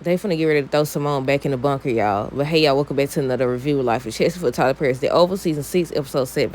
They finna get ready to throw Simone back in the bunker, y'all. But hey, y'all, welcome back to another review of Life with Chelsea for Tyler Perry's The Oval Season 6, Episode 7.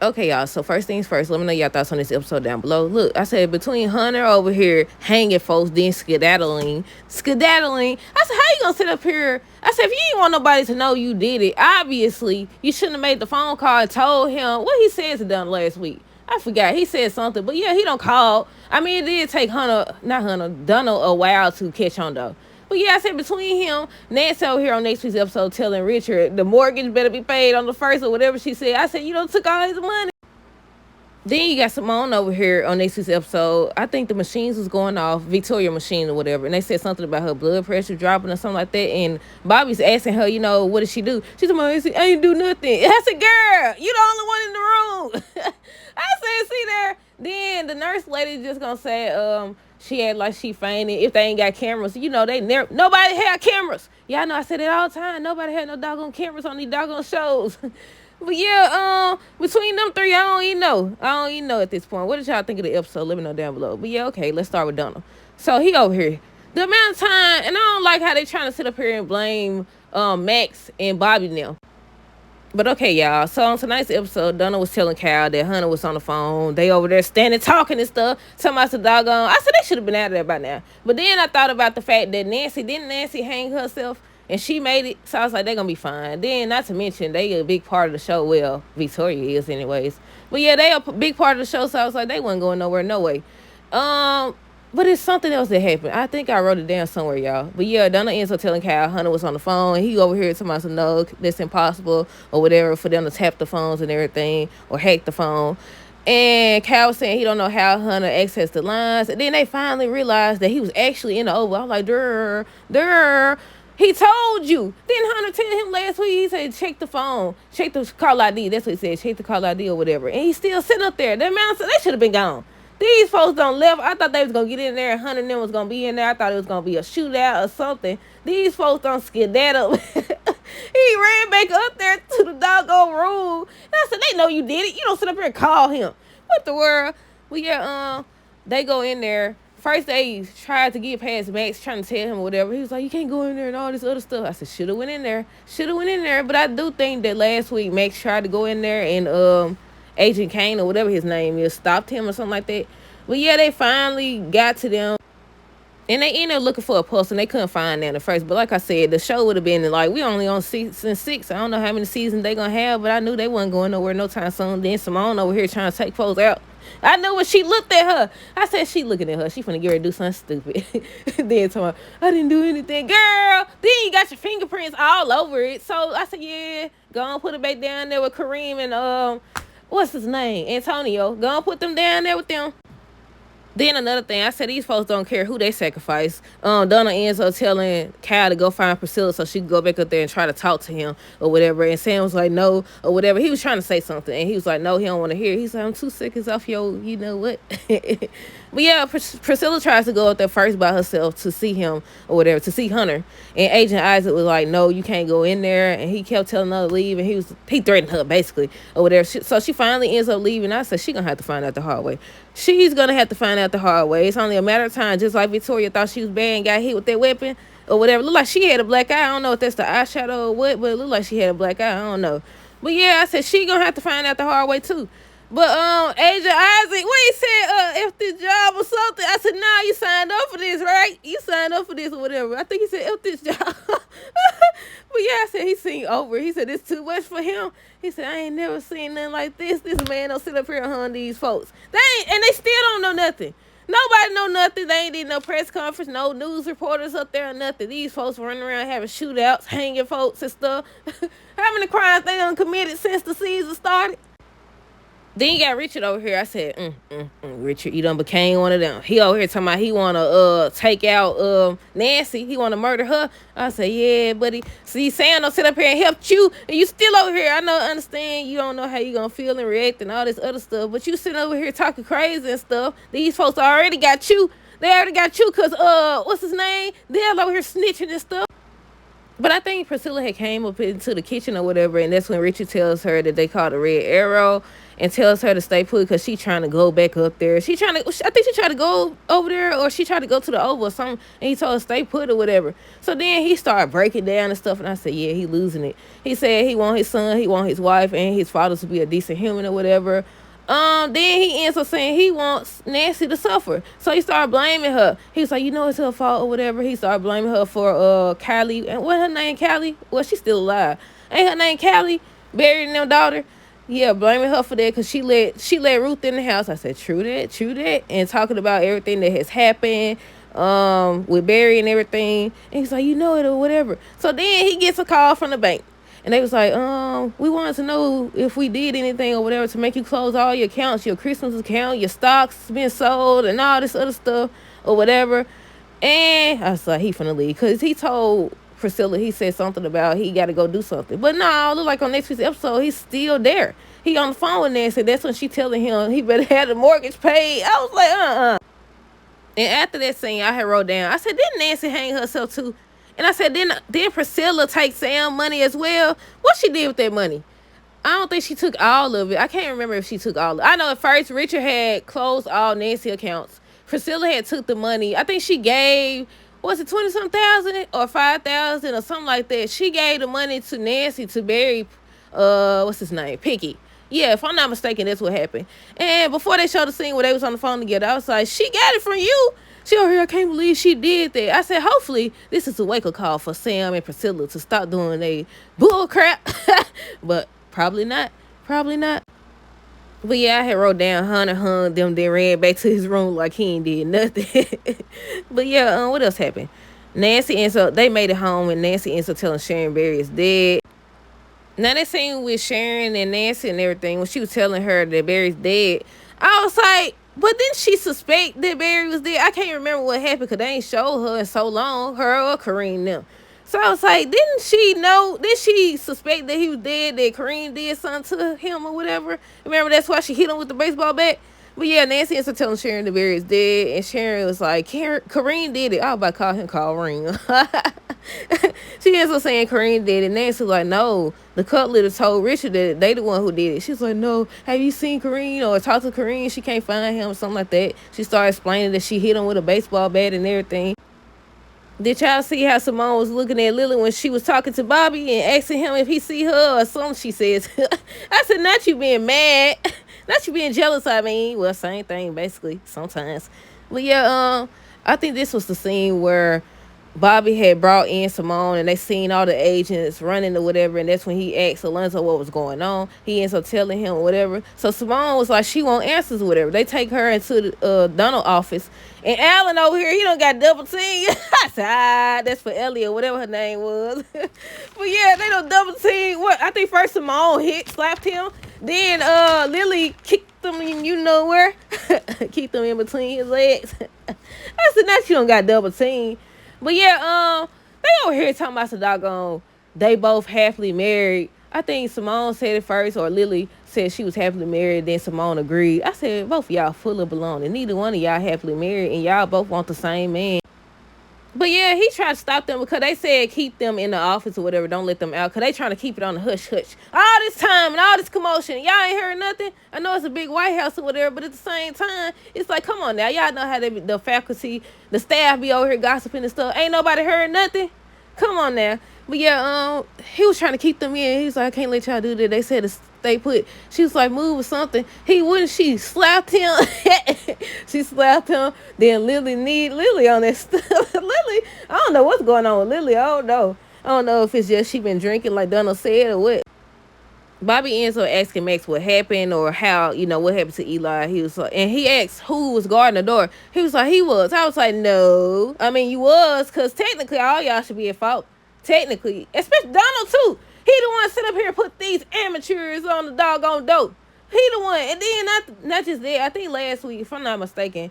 Okay, y'all, so first things first, let me know y'all thoughts on this episode down below. Look, I said between Hunter over here hanging folks, then skedaddling. I said, how you gonna sit up here? I said, if you ain't want nobody to know you did it, obviously, you shouldn't have made the phone call and told him what he said to done last week. I forgot, he said something, but yeah, he don't call. I mean, it did take Dunno a while to catch on though. But yeah, I said between him, Nancy over here on next week's episode telling Richard the mortgage better be paid on the first or whatever she said. I said, you don't took all his money. Then you got Simone over here on next week's episode. I think the machines was going off, Victoria machine or whatever, and they said something about her blood pressure dropping or something like that. And Bobby's asking her, what did she do? She's like, I ain't do nothing. I said, girl, you the only one in the room. I said, see there. Then the nurse lady just gonna say, she had like she fainted. If they ain't got cameras, nobody had cameras. Y'all know I said it all the time. Nobody had no doggone cameras on these doggone shows. But yeah, between them three, I don't even know at this point. What did y'all think of the episode? Let me know down below. But yeah, okay, let's start with Donald. So he over here. The amount of time, and I don't like how they trying to sit up here and blame Max and Bobby now. But okay, y'all. So on tonight's episode, Donna was telling Cal that Hunter was on the phone. They over there standing talking and stuff. Talking about the doggone. I said they should have been out of there by now. But then I thought about the fact that didn't Nancy hang herself? And she made it. So I was like, they're going to be fine. Then, not to mention, they a big part of the show. Well, Victoria is anyways. But yeah, they a big part of the show. So I was like, they wasn't going nowhere, no way. But it's something else that happened. I think I wrote it down somewhere, y'all. But yeah, Donna ends up telling Kyle Hunter was on the phone. And he over here talking about, no, that's impossible or whatever for them to tap the phones and everything or hack the phone. And Kyle was saying he don't know how Hunter accessed the lines. And then they finally realized that he was actually in the Oval. I'm like, durr. He told you. Didn't Hunter tell him last week? He said, check the phone. Check the call ID. That's what he said. Check the call ID or whatever. And he's still sitting up there. That man, they should have been gone. These folks don't left. I thought they was going to get in there and Hunter and them was going to be in there. I thought it was going to be a shootout or something. These folks don't skedaddle. He ran back up there to the doggone room. And I said, they know you did it. You don't sit up here and call him. What the world? Well, yeah, they go in there. First, they tried to get past Max, trying to tell him or whatever. He was like, you can't go in there and all this other stuff. I said, should have went in there. But I do think that last week, Max tried to go in there and Agent Kane or whatever his name is stopped him or something like that. But yeah, they finally got to them. And they ended up looking for a pulse, and they couldn't find that at first. But like I said, the show would have been like, we only on season 6. I don't know how many seasons they going to have, but I knew they wasn't going nowhere no time soon. Then Simone over here trying to take folks out. I knew when she looked at her. I said, she looking at her. She finna get her to do something stupid. Then told her, I didn't do anything. Girl, then you got your fingerprints all over it. So I said, yeah, go on put it back down there with Kareem and, what's his name? Antonio. Go on put them down there with them. Then another thing, I said these folks don't care who they sacrifice. Donna ends up telling Kyle to go find Priscilla so she can go back up there and try to talk to him or whatever. And Sam was like, no, or whatever. He was trying to say something, and he was like, no, he don't want to hear. He's like, I'm 2 seconds off your, you know what? But yeah, Priscilla tries to go up there first by herself to see him or whatever, to see Hunter. And Agent Isaac was like, no, you can't go in there. And he kept telling her to leave, and he threatened her basically or whatever. So she finally ends up leaving. I said, she gonna have to find out the hard way. She's gonna have to find out the hard way. It's only a matter of time, just like Victoria thought she was bad and got hit with that weapon or whatever. Looked like she had a black eye. I don't know if that's the eyeshadow or what, but it looked like she had a black eye. I don't know. But yeah, I said she gonna have to find out the hard way too. But Agent Isaac, what he said, if this job or something, I said, nah, you signed up for this, right? You signed up for this or whatever. I think he said, if this job. But yeah, I said, he seen over. He said, it's too much for him. He said, I ain't never seen nothing like this. This man don't sit up here and hunt these folks. And they still don't know nothing. Nobody know nothing. They ain't did no press conference, no news reporters up there or nothing. These folks running around having shootouts, hanging folks and stuff. How many crimes they done committed since the season started? Then you got Richard over here. I said, Richard, you done became one of them. He over here talking about he want to take out Nancy. He want to murder her. I said, yeah, buddy. See, Sam don't sit up here and help you, and you still over here. I understand you don't know how you going to feel and react and all this other stuff, but you sitting over here talking crazy and stuff. These folks already got you. They already got you because, what's his name? They're over here snitching and stuff. But I think Priscilla had came up into the kitchen or whatever, and that's when Richard tells her that they called a red arrow and tells her to stay put because she trying to go back up there. I think she tried to go over there or she tried to go to the Oval or something, and he told her stay put or whatever. So then he started breaking down and stuff, and I said, yeah, he losing it. He said he want his son, he want his wife, and his father to be a decent human or whatever. Then he ends up saying he wants Nancy to suffer. So he started blaming her. He was like, you know, it's her fault or whatever. He started blaming her for Kylie. And what her name, Kylie? Well, she's still alive. Ain't her name Kylie? Barry and their daughter? Yeah, blaming her for that because she let Ruth in the house. I said, true that. And talking about everything that has happened with Barry and everything. And he's like, you know it or whatever. So then he gets a call from the bank. And they was like, we wanted to know if we did anything or whatever to make you close all your accounts, your Christmas account, your stocks been sold and all this other stuff or whatever. And I was like, he finna leave. Because he told Priscilla, he said something about he got to go do something. But no, look like on next week's episode, he's still there. He on the phone with Nancy. That's when she telling him he better have the mortgage paid. I was like, And after that scene, I had wrote down, I said, didn't Nancy hang herself too? And I said, then Priscilla take Sam money as well? What she did with that money? I don't think she took all of it. I can't remember if she took all of it. I know at first Richard had closed all Nancy accounts. Priscilla had took the money. I think she gave, was it 20-some thousand or 5,000 or something like that? She gave the money to Nancy to bury, what's his name? Picky. Yeah, if I'm not mistaken, that's what happened. And before they showed the scene where they was on the phone together, I was like, she got it from you. She over here, I can't believe she did that. I said, hopefully, this is a wake-up call for Sam and Priscilla to stop doing they bull crap. But probably not. Probably not. But yeah, I had wrote down Hunter hung them, then ran back to his room like he ain't did nothing. But yeah, what else happened? Nancy ends up, they made it home, and Nancy ends up telling Sharon Barry is dead. Now that scene with Sharon and Nancy and everything, when she was telling her that Barry's dead, I was like, but didn't she suspect that Barry was dead? I can't remember what happened because they ain't showed her in so long, her or Kareem them. So I was like, didn't she suspect that he was dead, that Kareem did something to him or whatever? Remember, that's why she hit him with the baseball bat? But yeah, Nancy ends up telling Sharon that Barry is dead, and Sharon was like, Kareem did it. I was about to call him Kareem. She ends up saying Kareem did it. Nancy was like, no, the cutler told Richard that they the one who did it. She was like, no, have you seen Kareem or talked to Kareem? She can't find him or something like that. She started explaining that she hit him with a baseball bat and everything. Did y'all see how Simone was looking at Lily when she was talking to Bobby and asking him if he see her or something? She says, I said, not you being mad. Not you being jealous, I mean. Well, same thing, basically, sometimes. But yeah, I think this was the scene where Bobby had brought in Simone and they seen all the agents running or whatever, and that's when he asked Alonzo what was going on. He ends up telling him whatever. So Simone was like, she want answers or whatever. They take her into the Donald office, and Alan over here, he don't got double team. I said, that's for Ellie or whatever her name was. But yeah, they don't double team. What? I think first Simone slapped him. Then Lily kicked them in you know where. Kicked them in between his legs. I said, now she don't got double team. But yeah, they over here talking about some doggone, they both happily married. I think Simone said it first, or Lily said she was happily married, then Simone agreed. I said, both of y'all full of baloney. Neither one of y'all happily married, and y'all both want the same man. But yeah, he tried to stop them because they said keep them in the office or whatever, don't let them out, because they trying to keep it on the hush-hush. All this time and all this commotion, y'all ain't heard nothing? I know it's a big White House or whatever, but at the same time, it's like, come on now. Y'all know how the faculty, the staff be over here gossiping and stuff. Ain't nobody heard nothing? Come on now. But yeah, he was trying to keep them in. He was like, I can't let y'all do that. They said to stay put. She was like, move or something. He wouldn't. She slapped him. She slapped him. Then Lily on that stuff. Lily, I don't know what's going on with Lily. I don't know if it's just she been drinking like Donald said or what. Bobby ends up asking Max what happened or how, what happened to Eli. He was like, and he asked who was guarding the door. He was like, he was. I was like, no. I mean, you was, because technically all y'all should be at fault. Technically. Especially Donald, too. He the one sit up here and put these amateurs on the doggone dope. He the one. And then, not just that, I think last week, if I'm not mistaken,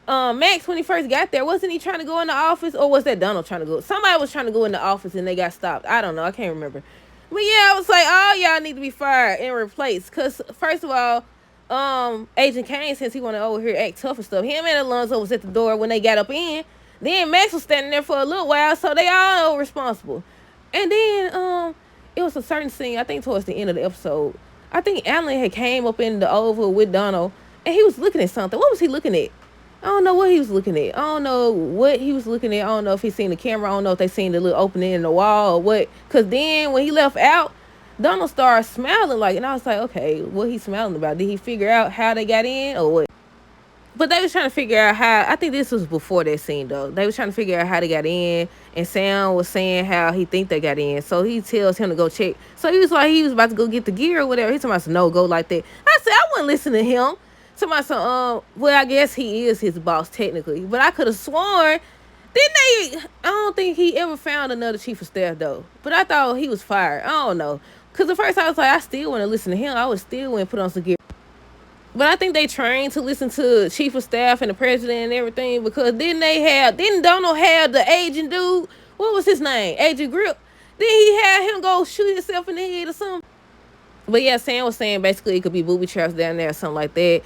Max, when he first got there, wasn't he trying to go in the office? Or was that Donald trying to go? Somebody was trying to go in the office and they got stopped. I don't know. I can't remember. But yeah, I was like, all y'all need to be fired and replaced. Because, first of all, Agent Kane, since he wanted over here act tough and stuff, him and Alonzo was at the door when they got up in. Then Max was standing there for a little while, so they all responsible. And then it was a certain scene, I think towards the end of the episode. I think Alan had came up in the Oval with Donald, and he was looking at something. What was he looking at? I don't know what he was looking at. I don't know what he was looking at. I don't know if he seen the camera. I don't know if they seen the little opening in the wall or what. Because then when he left out, Donald started smiling like, and I was like, okay, what he smiling about? Did he figure out how they got in or what? But they was trying to figure out how. I think this was before that scene though. They was trying to figure out how they got in, and Sam was saying how he think they got in. So he tells him to go check. So he was like, he was about to go get the gear or whatever. He told me, no, go like that. I said I wouldn't listen to him. To my son, well, I guess he is his boss technically, but I could have sworn, didn't they? I don't think he ever found another chief of staff though. But I thought he was fired. I don't know, cause at first I was like, I still want to listen to him. I would still want to put on some gear. But I think they trained to listen to chief of staff and the president and everything, because didn't Donald have the agent dude? What was his name? Agent Grip. Then he had him go shoot himself in the head or something. But yeah, Sam was saying basically it could be booby traps down there or something like that.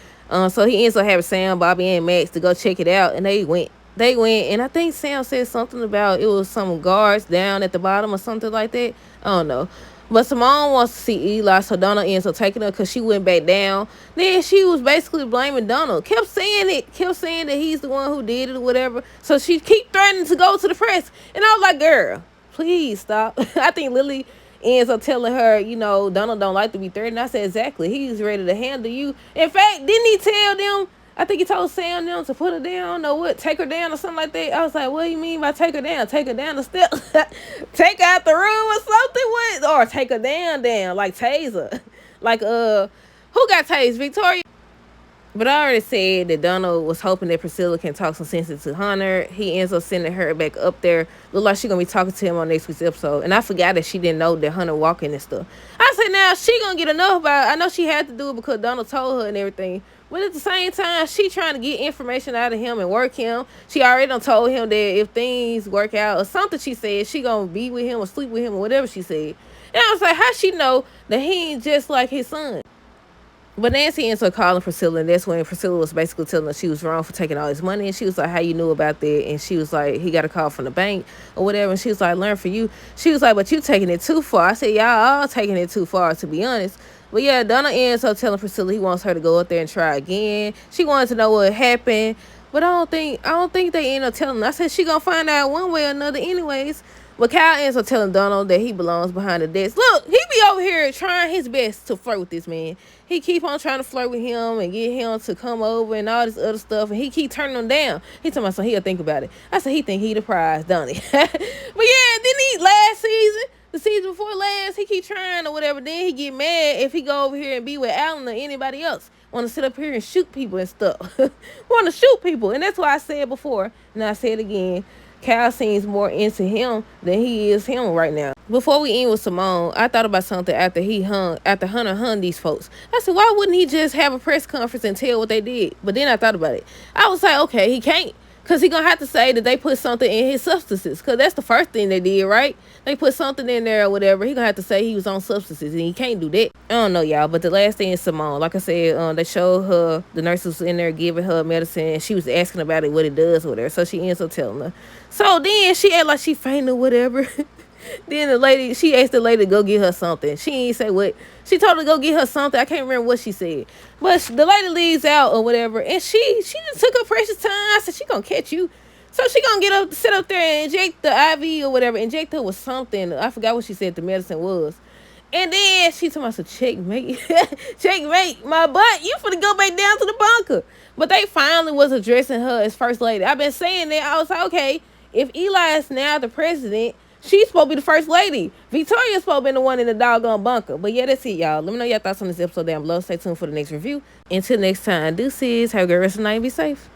So he ends up having Sam, Bobby, and Max to go check it out, and they went. And I think Sam said something about it was some guards down at the bottom or something like that. I don't know. But Simone wants to see Eli, so Donald ends up taking her because she went back down. Then she was basically blaming Donald. Kept saying that he's the one who did it or whatever. So she keep threatening to go to the press. And I was like, girl, please stop. I think Lily ends up telling her, Donald don't like to be threatened. I said, exactly. He's ready to handle you. In fact, didn't he tell them, I think he told Sam them to put her down, I don't know what, take her down or something like that. I was like, what do you mean by take her down? Take her down the steps? Take her out the room or something? What? Or take her down, like taser. Like, who got tased? Victoria? But I already said that Donald was hoping that Priscilla can talk some sense into Hunter. He ends up sending her back up there. Look like she's going to be talking to him on next week's episode. And I forgot that she didn't know that Hunter walking and stuff. I said, now, she going to get enough about it. I know she had to do it because Donald told her and everything. But at the same time, she trying to get information out of him and work him. She already done told him that if things work out or something she said, she going to be with him or sleep with him or whatever she said. And I was like, how she know that he ain't just like his son? But Nancy ends up calling Priscilla, and that's when Priscilla was basically telling her she was wrong for taking all his money. And she was like, how you knew about that? And she was like, he got a call from the bank or whatever. And she was like, learn for you. She was like, but you taking it too far. I said, y'all all taking it too far, to be honest. But yeah, Donna ends up telling Priscilla he wants her to go up there and try again. She wanted to know what happened. But I don't think they end up telling her. I said she gonna find out one way or another anyways. But Kyle ends up telling Donald that he belongs behind the desk. Look, he be over here trying his best to flirt with this man. He keep on trying to flirt with him and get him to come over and all this other stuff. And he keep turning him down. He told me, so he'll think about it. I said, he think he the prize, don't he? But yeah, didn't he last season? The season before last, he keep trying or whatever. Then he get mad if he go over here and be with Alan or anybody else. Want to sit up here and shoot people and stuff. Want to shoot people. And that's why I said before, and I say it again, Cal seems more into him than he is him right now. Before we end with Simone, I thought about something after Hunter hung these folks. I said, why wouldn't he just have a press conference and tell what they did? But then I thought about it. I was like, okay, he can't. Because he going to have to say that they put something in his substances. Because that's the first thing they did, right? They put something in there or whatever. He going to have to say he was on substances. And he can't do that. I don't know, y'all. But the last thing is Simone. Like I said, they showed her, the nurse was in there giving her medicine. And she was asking about it, what it does or whatever. So she ends up telling her. So then she act like she fainted or whatever. Then she asked the lady to go get her something. She ain't say what. She told her to go get her something. I can't remember what she said. But the lady leaves out or whatever. And she just took her precious time. I said, she gonna catch you. So she gonna sit up there and inject the IV or whatever. Inject her with something. I forgot what she said the medicine was. And then she told me, I said, checkmate. Checkmate. My butt. You finna go back down to the bunker. But they finally was addressing her as first lady. I've been saying that. I was like, okay, if Eli is now the president, she's supposed to be the first lady. Victoria's supposed to be the one in the doggone bunker. But yeah, that's it, y'all. Let me know your thoughts on this episode down below. Stay tuned for the next review. Until next time, deuces. Have a good rest of the night and be safe.